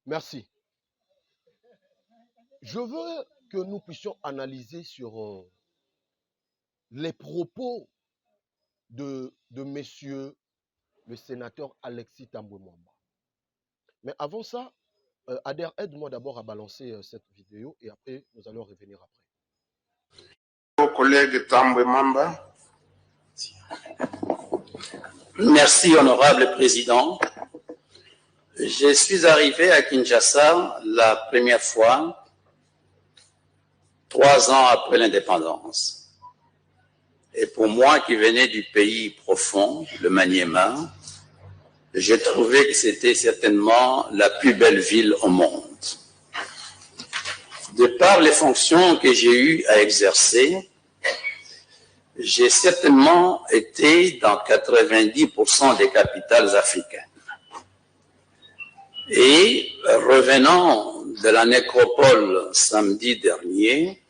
Merci. Je veux que nous puissions analyser sur les propos de monsieur le sénateur Alexis Tambwe Mwamba. Mais avant ça, Ader, aide-moi d'abord à balancer cette vidéo et après, nous allons revenir après. Mon collègue Tambwe Mwamba. Merci, honorable président. Je suis arrivé à Kinshasa la première fois 3 ans après l'indépendance. Et pour moi qui venais du pays profond, le Maniema, j'ai trouvé que c'était certainement la plus belle ville au monde. De par les fonctions que j'ai eu à exercer, j'ai certainement été dans 90% des capitales africaines. Et revenant de la nécropole samedi dernier,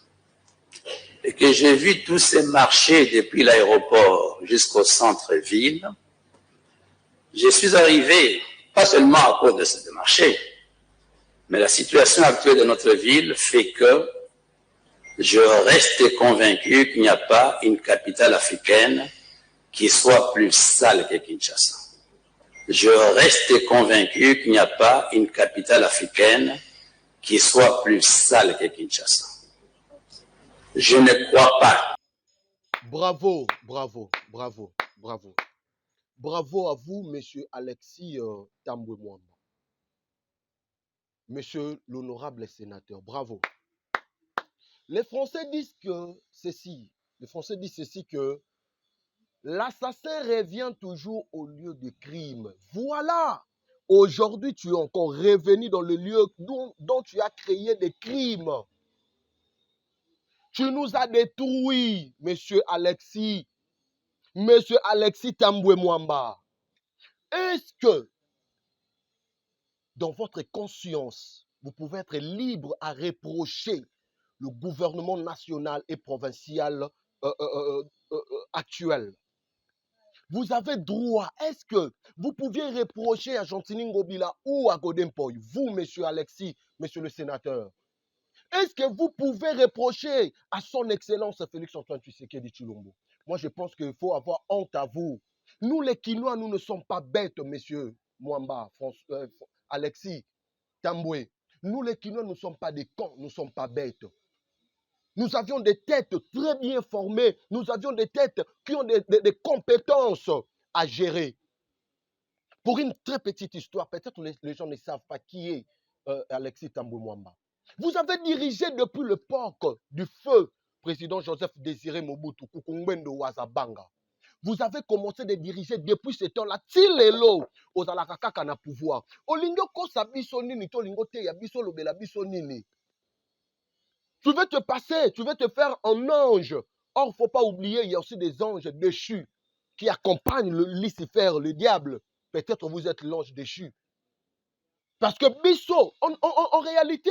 et que j'ai vu tous ces marchés depuis l'aéroport jusqu'au centre-ville, je suis arrivé, pas seulement à cause de ces marchés, mais la situation actuelle de notre ville fait que je reste convaincu qu'il n'y a pas une capitale africaine qui soit plus sale que Kinshasa. Je reste convaincu qu'il n'y a pas une capitale africaine qui soit plus sale que Kinshasa. Je ne crois pas. Bravo, bravo, bravo, bravo. Bravo à vous, monsieur Alexis Tambwe Mwamba. Monsieur l'honorable sénateur, bravo. Les Français disent que l'assassin revient toujours au lieu du crime. Voilà. Aujourd'hui, tu es encore revenu dans le lieu dont tu as créé des crimes. Tu nous as détruits, monsieur Alexis Tambwe Mwamba. Est-ce que, dans votre conscience, vous pouvez être libre à reprocher le gouvernement national et provincial actuel? Vous avez droit. Est-ce que vous pouviez reprocher à Gentini Ngobila ou à Godempoy, vous, monsieur Alexis, monsieur le sénateur? Est-ce que vous pouvez reprocher à son excellence Félix-Antoine Tshisekedi Tshilombo? Moi, je pense qu'il faut avoir honte à vous. Nous, les Kinois, nous ne sommes pas bêtes, messieurs Mwamba, Alexis Tambwe. Nous, les Kinois, nous ne sommes pas des cons, nous ne sommes pas bêtes. Nous avions des têtes très bien formées. Nous avions des têtes qui ont des compétences à gérer. Pour une très petite histoire, peut-être les gens ne savent pas qui est Alexis Tambwe Mwamba. Vous avez dirigé depuis l'époque du feu président Joseph Désiré Mobutu, Kukungwendo Wazabanga. Vous avez commencé de diriger depuis ce temps-là. Tilelo, aux alakaka na pouvoir. Olingo kosa biso nini, tolingo te ya biso lobela biso nini. Tu veux te passer, tu veux te faire un ange. Or, il ne faut pas oublier, il y a aussi des anges déchus qui accompagnent Lucifer, le diable. Peut-être vous êtes l'ange déchu. Parce que biso, en réalité,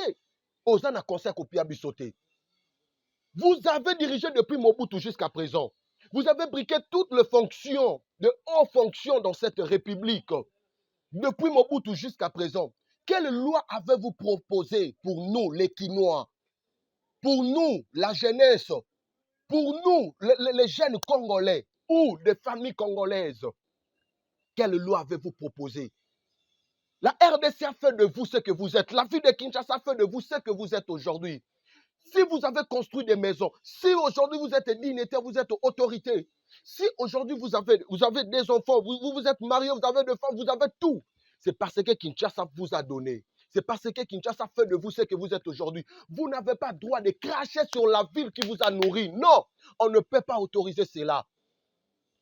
Ozana conseil kopia bisoté. Vous avez dirigé depuis Mobutu jusqu'à présent. Vous avez briqué toutes les fonctions, de hautes fonctions dans cette république. Depuis Mobutu jusqu'à présent. Quelle loi avez-vous proposé pour nous, les Kinois? Pour nous, la jeunesse, pour nous, les jeunes Congolais ou des familles congolaises, quelle loi avez-vous proposé? La RDC a fait de vous ce que vous êtes. La ville de Kinshasa a fait de vous ce que vous êtes aujourd'hui. Si vous avez construit des maisons, si aujourd'hui vous êtes dignitaire, vous êtes autorité, si aujourd'hui vous avez des enfants, vous êtes marié, vous avez des femmes, vous avez tout, c'est parce que Kinshasa vous a donné. C'est parce que Kinshasa fait de vous ce que vous êtes aujourd'hui. Vous n'avez pas le droit de cracher sur la ville qui vous a nourri. Non, on ne peut pas autoriser cela.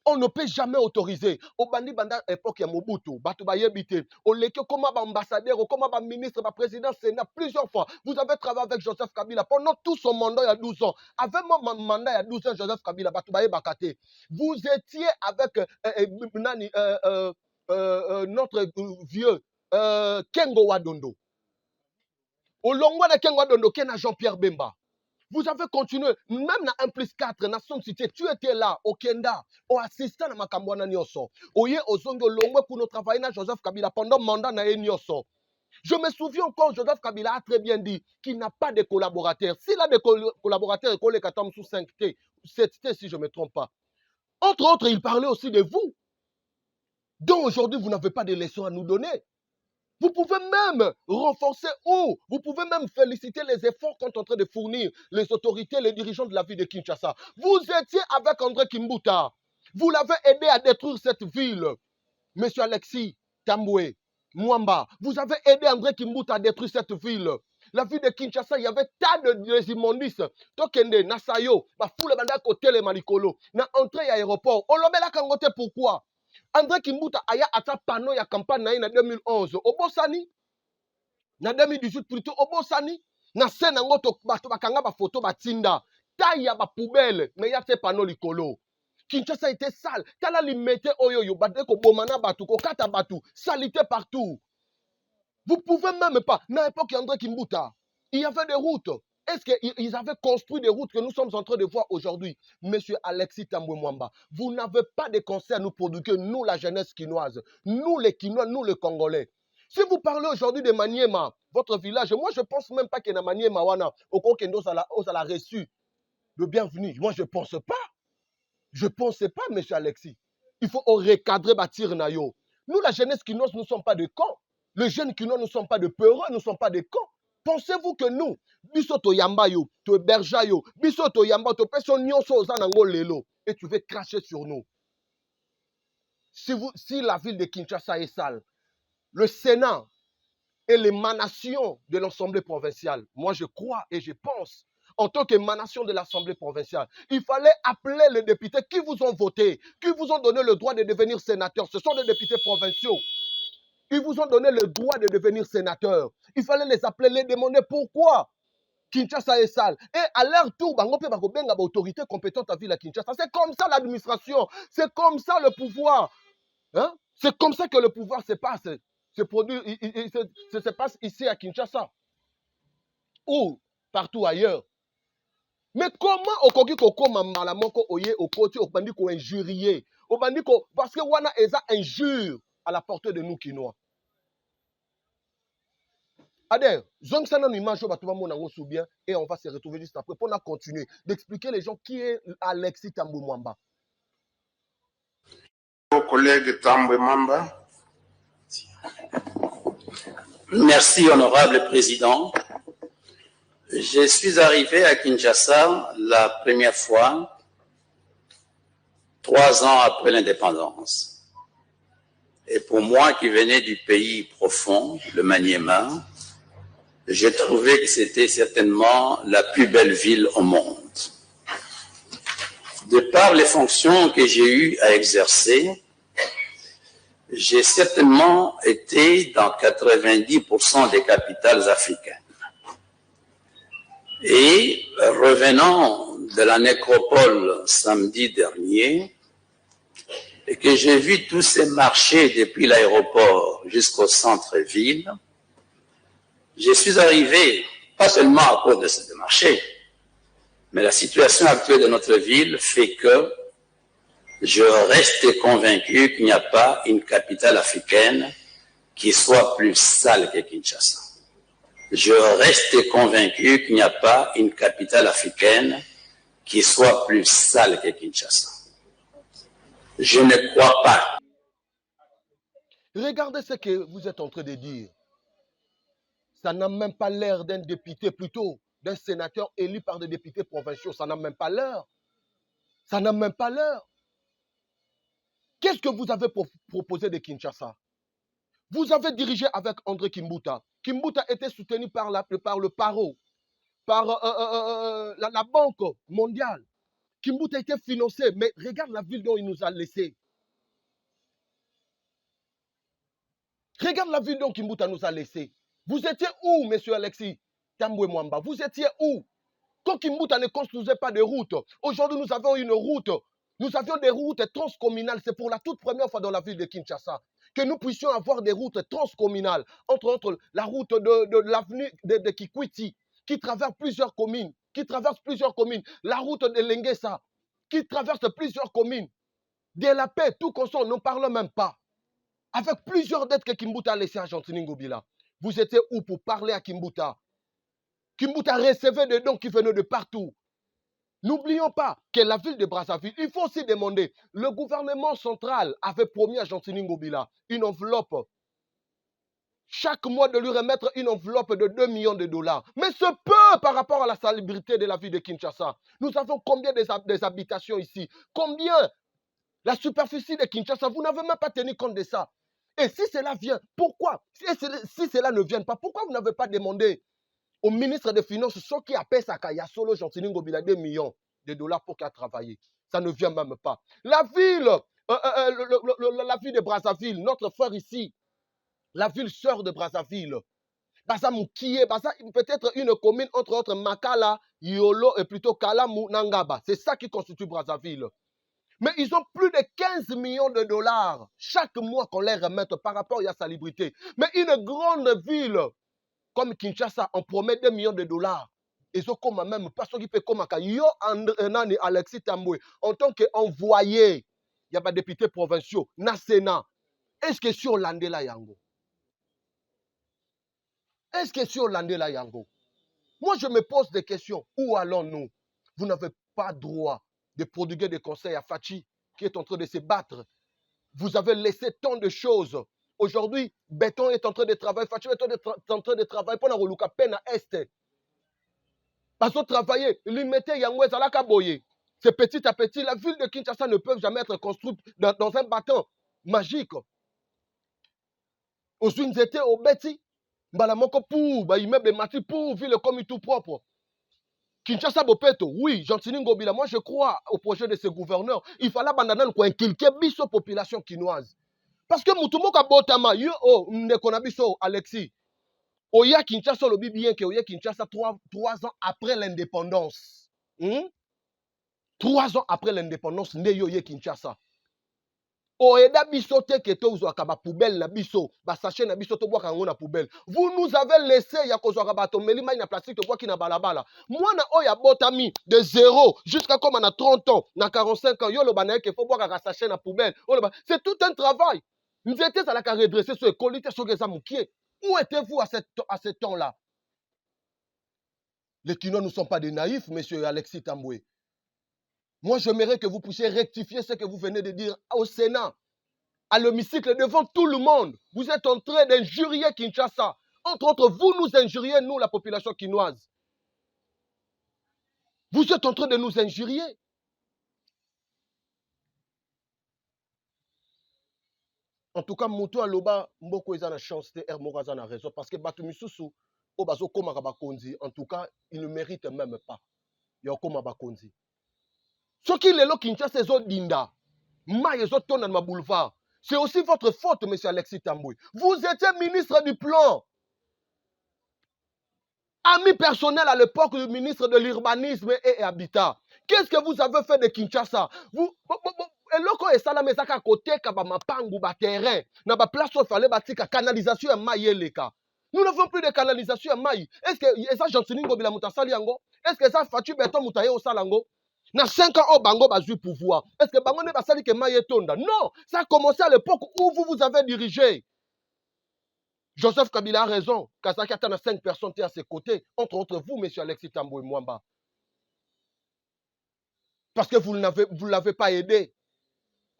On ne peut jamais autoriser. Au bandi banda époque ya Mobutu, batu ba yebite, au leke comme ambassadeur, comme ministre, président Sénat plusieurs fois. Vous avez travaillé avec Joseph Kabila pendant tout son mandat il y a 12 ans. Avec mon mandat il y a 12 ans, Joseph Kabila, batu ba yebakate. Vous étiez avec notre vieux Kengo Wadondo. Au longwa de Kengo Wadondo, Kena Jean-Pierre Bemba. Vous avez continué, même dans 1+4, Nation Cité, tu étais là, au Kenda, au assistant à Makambouana Nyoso. Oye, au Zongo Longwe pour nous travailler dans Joseph Kabila pendant le mandat na Nyoso. Je me souviens encore, Joseph Kabila a très bien dit qu'il n'a pas de collaborateurs. S'il a des collaborateurs, il est sous 5T, 7T si je ne me trompe pas. Entre autres, il parlait aussi de vous. Donc aujourd'hui, vous n'avez pas de leçons à nous donner. Vous pouvez même renforcer vous pouvez même féliciter les efforts qu'ont en train de fournir les autorités, les dirigeants de la ville de Kinshasa. Vous étiez avec André Kimbuta. Vous l'avez aidé à détruire cette ville. Monsieur Alexis Tambwe Mwamba, vous avez aidé André Kimbuta à détruire cette ville. La ville de Kinshasa, il y avait tas de immondices. Tokende, Nasayo, Bafoule Banda Kote le Malikolo, na entrée à l'aéroport. Olobela Kangote, pourquoi? André Kimbuta aya ata panneau ya campagne na 2011. Obosani, na 2018 plutôt, Obosani, na scène ngoto bato bakanga ba photo batinda. Taille ba poubelle, mais ya te panneau likolo. Kinshasa était sale. Tala limete oyoyo, badeko bomana batu, kokata batu, salité partout. Vous pouvez même pas. À l'époque d'André Kimbuta, il y avait des routes. Est-ce qu'ils avaient construit des routes que nous sommes en train de voir aujourd'hui? Monsieur Alexis Tambwe Mwamba, vous n'avez pas de conseils à nous produire, nous, la jeunesse quinoise, nous, les Quinois, nous, les Congolais. Si vous parlez aujourd'hui de Maniema, votre village, moi, je ne pense même pas qu'il y a Maniema, au Kokendo, ça l'a reçu le bienvenu. Moi, je ne pense pas. Je ne pense pas, monsieur Alexis. Il faut recadrer Batir Nayo. Nous, la jeunesse quinoise, nous ne sommes pas de cons. Les jeunes quinois ne sont pas de peureux, nous ne sommes pas de cons. Pensez-vous que nous, Bisoto Yamba yo, to Berja yo, Bisoto Yamba, to Peson Nyonso Zanango Lelo, et tu veux cracher sur nous? Si la ville de Kinshasa est sale, le Sénat est l'émanation de l'Assemblée provinciale. Moi, je crois et je pense, en tant qu'émanation de l'Assemblée provinciale, il fallait appeler les députés qui vous ont voté, qui vous ont donné le droit de devenir sénateur. Ce sont des députés provinciaux. Ils vous ont donné le droit de devenir sénateur. Il fallait les appeler, les demander pourquoi Kinshasa est sale. Et à leur tour, autorité compétente à ville à Kinshasa. C'est comme ça l'administration. C'est comme ça le pouvoir. Hein? C'est comme ça que le pouvoir se passe. Se passe ici à Kinshasa. Ou partout ailleurs. Mais comment okoki kokoma malamoko oye okoti obandi ko injurier obandi ko parce que wana eza injure à la portée de nous Quinois. Adère, zong sana no image ba tuba mona ngosu bien et on va se retrouver juste après pour continuer d'expliquer les gens qui est Alexis Tambwe Mwamba. Mon collègue Tambwe Mwamba. Merci, honorable président. Je suis arrivé à Kinshasa la première fois 3 ans après l'indépendance. Et pour moi qui venais du pays profond, le Maniema, j'ai trouvé que c'était certainement la plus belle ville au monde. De par les fonctions que j'ai eu à exercer, j'ai certainement été dans 90% des capitales africaines. Et revenant de la nécropole samedi dernier, et que j'ai vu tous ces marchés depuis l'aéroport jusqu'au centre-ville, je suis arrivé, pas seulement à cause de ces marchés, mais la situation actuelle de notre ville fait que je reste convaincu qu'il n'y a pas une capitale africaine qui soit plus sale que Kinshasa. Je reste convaincu qu'il n'y a pas une capitale africaine qui soit plus sale que Kinshasa. Je ne crois pas. Regardez ce que vous êtes en train de dire. Ça n'a même pas l'air d'un député, plutôt d'un sénateur élu par des députés provinciaux. Ça n'a même pas l'air. Ça n'a même pas l'air. Qu'est-ce que vous avez proposé de Kinshasa? Vous avez dirigé avec André Kimbuta. Kimbuta était soutenu par le PARO, par la Banque mondiale. Kimbuta était financé, mais regarde la ville dont il nous a laissé. Regarde la ville dont Kimbuta nous a laissé. Vous étiez où, monsieur Alexis Tambwe Mwamba? Vous étiez où? Quand Kimbuta ne construisait pas de route, aujourd'hui nous avons une route. Nous avions des routes transcommunales. C'est pour la toute première fois dans la ville de Kinshasa que nous puissions avoir des routes transcommunales. Entre autres, la route de l'avenue de Kikwiti, qui traverse plusieurs communes. La route de Lengesa, qui traverse plusieurs communes. De la paix, tout consort, n'en parlons même pas. Avec plusieurs dettes que Kimbuta a laissées à Jean-Tini Ngobila. Vous étiez où pour parler à Kimbuta? Kimbuta recevait des dons qui venaient de partout. N'oublions pas que la ville de Brazzaville, il faut aussi demander, le gouvernement central avait promis à Gentini Ngobila une enveloppe, chaque mois de lui remettre une enveloppe de 2 millions de dollars. Mais ce peu par rapport à la salubrité de la ville de Kinshasa. Nous avons combien des habitations ici? Combien? La superficie de Kinshasa, vous n'avez même pas tenu compte de ça. Et si cela vient, pourquoi? Si cela ne vient pas, pourquoi vous n'avez pas demandé au ministre des Finances, ce qui appelle ça Kayasolo Gentini Ngobila 2 millions de dollars pour qu'il a travaillé? Ça ne vient même pas. La ville, la ville de Brazzaville, notre frère ici, la ville sœur de Brazzaville, Baza Moukié, peut-être une commune entre autres Makala, Yolo et plutôt Kalamou, Nangaba. C'est ça qui constitue Brazzaville. Mais ils ont plus de 15 millions de dollars chaque mois qu'on les remette par rapport à la salubrité. Mais une grande ville comme Kinshasa, on promet 2 millions de dollars. Ils ont comme même, parce qu'il peut comme Yo Nani Alexis Tamboué, en tant qu'envoyé, il y a des députés provinciaux, na Sénat. Est-ce que sur Landela Yango? Est-ce que sur Landela Yango? Moi, je me pose des questions. Où allons-nous? Vous n'avez pas droit de prodiguer des conseils à Fachi, qui est en train de se battre. Vous avez laissé tant de choses. Aujourd'hui, Béton est en train de travailler, Fachi est en train de travailler pour la peine à Est. Parce que travailler, limiter Yangwez à la Kaboye. C'est petit à petit. La ville de Kinshasa ne peut jamais être construite dans un bâton magique. Aujourd'hui, nous étions au Betty. Balamoko pour, immeuble Mati pour, ville comme tout propre. Kinshasa Bopeto, oui, Gentini Ngobila, moi je crois au projet de ce gouverneur. Il fallait abandonner quoi inculquer biso population quinoise. Parce que Moutumoka Botama, yo, Ndekonabiso, Alexis, Oya Kinshasa, le bien que Oya Kinshasa 3 ans après l'indépendance. 3 ans après l'indépendance, ne yo Kinshasa. Oeda biso te ke to uzwaka ba poubelle na biso, ba sachet na biso to bwaka ngo na poubelle. Vous nous avez laissé ya kozwaka ba tomeli mai na plastique to bwaki na balabala. Moi na oya botami de 0 jusqu'à comme on a 30 ans, na 45 ans, yo lo banaye ke fo bwaka sachet na poubelle. C'est tout un travail. Nous étions à la redresser sur écolité sur les amoukiers. Où étiez-vous à ce temps-là? Les Kinois ne sont pas des naïfs, monsieur Alexis Tamboué. Moi, j'aimerais que vous puissiez rectifier ce que vous venez de dire au Sénat, à l'hémicycle, devant tout le monde. Vous êtes en train d'injurier Kinshasa. Entre autres, vous nous injuriez, nous, la population quinoise. Vous êtes en train de nous injurier. En tout cas, Moutou Aloba, Mboko Ezana chance de Hermorazana raison. Parce que Batumisusu, Obazo Koma Bakonzi, en tout cas, il ne mérite même pas. Yokoma Bakonzi. Ce qui est là, Kinshasa, c'est Dinda. Boulevard. C'est aussi votre faute, M. Alexis Tamboué. Vous étiez ministre du plan. Ami personnel à l'époque du ministre de l'urbanisme et habitat. Qu'est-ce que vous avez fait de Kinshasa? Vous. Et loko esala mesaka côté kaba mapangu ba terrain na ba place où fallait batika canalisation ya mai eleka. Nous n'avons plus de canalisation ya mai. Est-ce que ça Gentini Ngobila mutasali yango? Est-ce que ça Fachi Beton mutaye au salango? Na 5 ans, Bango a eu pouvoir. Est-ce que Bango n'est pas sali que Maïe Tonda? Non, ça a commencé à l'époque où vous avez dirigé. Joseph Kabila a raison. Kazaki a 5 personnes à ses côtés. Entre autres, vous, M. Alexis Tamboué Mwamba. Parce que vous ne l'avez pas aidé.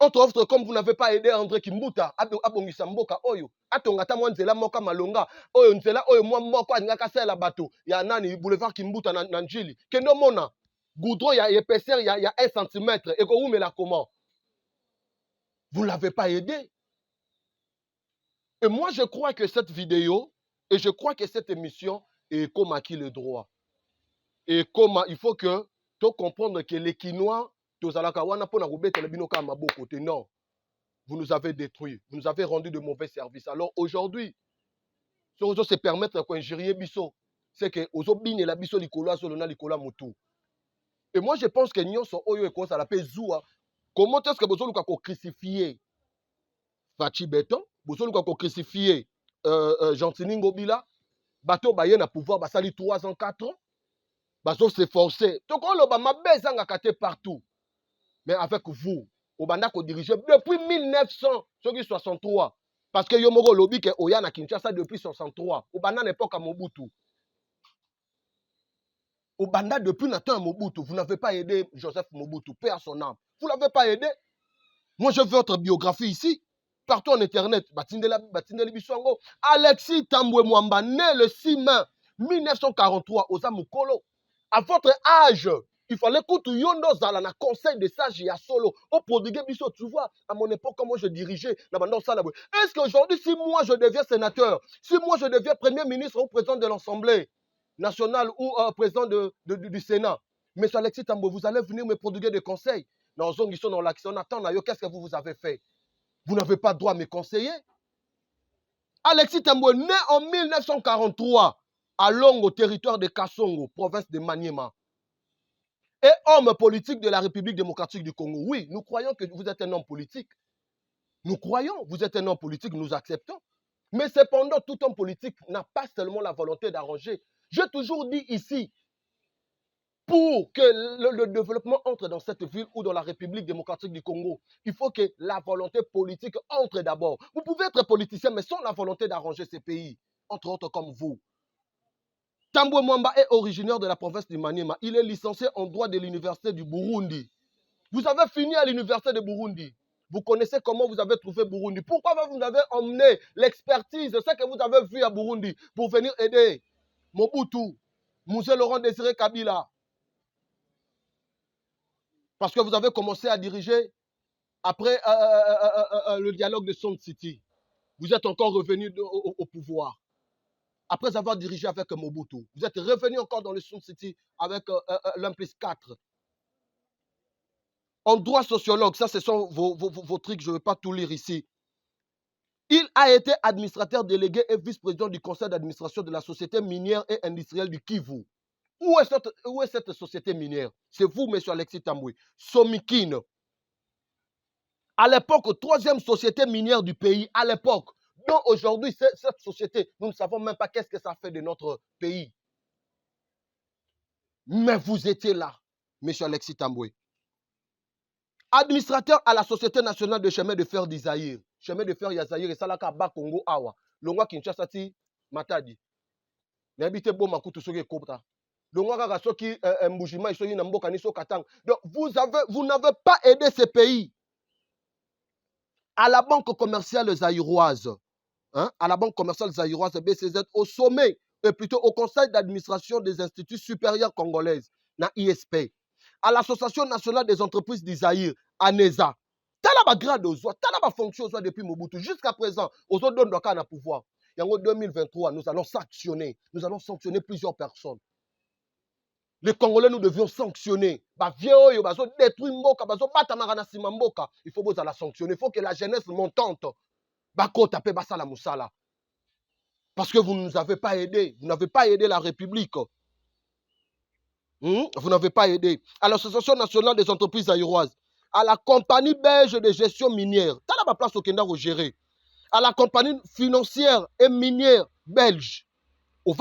Entre autres, comme vous n'avez pas aidé André Kimbuta, Abongisa Mboka Oyo, Atongata Mwanzela Moka Malonga, Oyo Nzela Oyo Mwamba Ngaka Sela Bato, ya nani boulevard Kimbuta Nanjili. Kendo Mona. Goudron, il y a épaisseur, il y a 1 cm. Et vous mettez là comment? Vous ne l'avez pas aidé. Et moi, je crois que cette vidéo, et je crois que cette émission est comme acquis le droit. Et comme il faut que tu comprennes que les Kinois, non, vous nous avez détruits, vous nous avez rendu de mauvais services. Alors aujourd'hui, ce qui se permettre d'injurier Bisso, c'est que aujourd'hui, la Bisso Likola, Solona Likola Moutou. Et moi, je pense que nous sommes oyo et ça l'appelle Zoua. Comment est-ce que vous avez crucifié Fachi Beton, vous avez crucifié Gentini Ngobila, bateau baye na pouvoir, basali 3 ans, 4 ans, bateau s'efforcer. Donc on le ma bezanga kate partout. Mais avec vous, au banda ko dirigé depuis 1963, Parce que Yomoro Lobby que Oyana Kinshasa depuis 63. Au Banda l'époque à Mobutu. Au Banda depuis Nathan Mobutu. Vous n'avez pas aidé Joseph Mobutu. Paix à son âme. Vous ne l'avez pas aidé. Moi, je veux votre biographie ici. Partout en Internet. Batindeli Biswango. Alexis Tambwe Mwamba, né le 6 mai 1943 aux Amukolo. À votre âge, il fallait que tu yondo zala na conseil de sage ya solo. Au prodigué biso, tu vois, à mon époque, comment je dirigeais. Est-ce qu'aujourd'hui, si moi je deviens sénateur, si moi je deviens premier ministre ou président de l'Assemblée nationale ou président du Sénat, M. Alexis Tambwe, vous allez venir me prodiguer des conseils. Dans l'action, attends, qu'est-ce que vous avez fait? Vous n'avez pas droit à me conseiller. Alexis Tambwe, né en 1943, à Longo, territoire de Kasongo, province de Maniema, et homme politique de la République démocratique du Congo. Oui, nous croyons que vous êtes un homme politique. Nous croyons, vous êtes un homme politique, nous acceptons. Mais cependant, tout homme politique n'a pas seulement la volonté d'arranger. J'ai toujours dit ici, pour que le développement entre dans cette ville ou dans la République démocratique du Congo, il faut que la volonté politique entre d'abord. Vous pouvez être politicien, mais sans la volonté d'arranger ces pays, entre autres comme vous. Tambwe Mwamba est originaire de la province du Maniema. Il est licencié en droit de l'université du Burundi. Vous avez fini à l'université de Burundi. Vous connaissez comment vous avez trouvé Burundi. Pourquoi vous avez emmené l'expertise de ce que vous avez vu à Burundi pour venir aider Mobutu, Moussé Laurent Désiré Kabila? Parce que vous avez commencé à diriger après le dialogue de Sun City. Vous êtes encore revenu au pouvoir. Après avoir dirigé avec Mobutu, vous êtes revenu encore dans le Sun City avec l'1+4. En droit sociologue, ça ce sont vos trucs, je ne vais pas tout lire ici. Il a été administrateur délégué et vice-président du conseil d'administration de la société minière et industrielle du Kivu. Où est cette société minière? C'est vous, M. Alexis Tambwe. Somikine. À l'époque, troisième société minière du pays, à l'époque. Donc aujourd'hui, cette société, nous ne savons même pas qu'est-ce que ça fait de notre pays. Mais vous étiez là, M. Alexis Tambwe. Administrateur à la Société nationale de chemin de fer d'Isaïr. Chemin de fer Yazaïr et Salaka Ba Congo Awa. Longwa Kinshasa ti Matadi. N'habitez bon makutu soke kopta. Longwa kaka soki mbujima isoyi na mboka ni so katang. Donc vous n'avez pas aidé ces pays. À la banque commerciale zaïroise. Hein, à la banque commerciale zaïroise BCZ, au sommet, et plutôt au conseil d'administration des instituts supérieurs congolaises, na ISP, à l'association nationale des entreprises d'Isaïr, ANESA. Talaba grade aux oies, talaba fonction aux oies depuis Mobutu. Jusqu'à présent, aux autres donnent le pouvoir. Et en 2023, nous allons sanctionner plusieurs personnes. Les Congolais, nous devions sanctionner. Il faut la sanctionner. Il faut que la jeunesse montante. Parce que vous ne nous avez pas aidés. Vous n'avez pas aidé la République. Vous n'avez pas aidé. À l'Association nationale des entreprises aéroises. À la compagnie belge de gestion minière. T'as la place au Kenya au gérer. À la compagnie financière et minière belge. C'est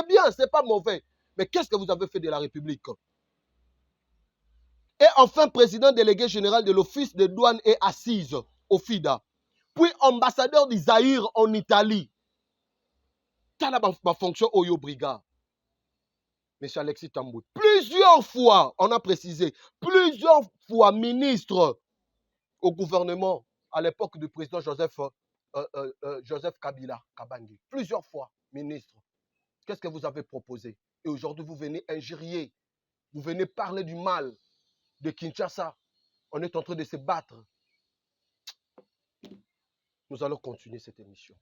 bien, c'est pas mauvais. Mais qu'est-ce que vous avez fait de la République? Et enfin, président délégué général de l'Office de douane et assises, OFIDA. Puis ambassadeur d'Isaïr en Italie. T'as ma fonction Oyo Briga. M. Alexis Tambwe. Plusieurs fois, on a précisé, plusieurs fois ministre au gouvernement à l'époque du président Joseph Kabila Kabangi. Plusieurs fois ministre. Qu'est-ce que vous avez proposé? Et aujourd'hui, vous venez injurier. Vous venez parler du mal de Kinshasa. On est en train de se battre. Nous allons continuer cette émission.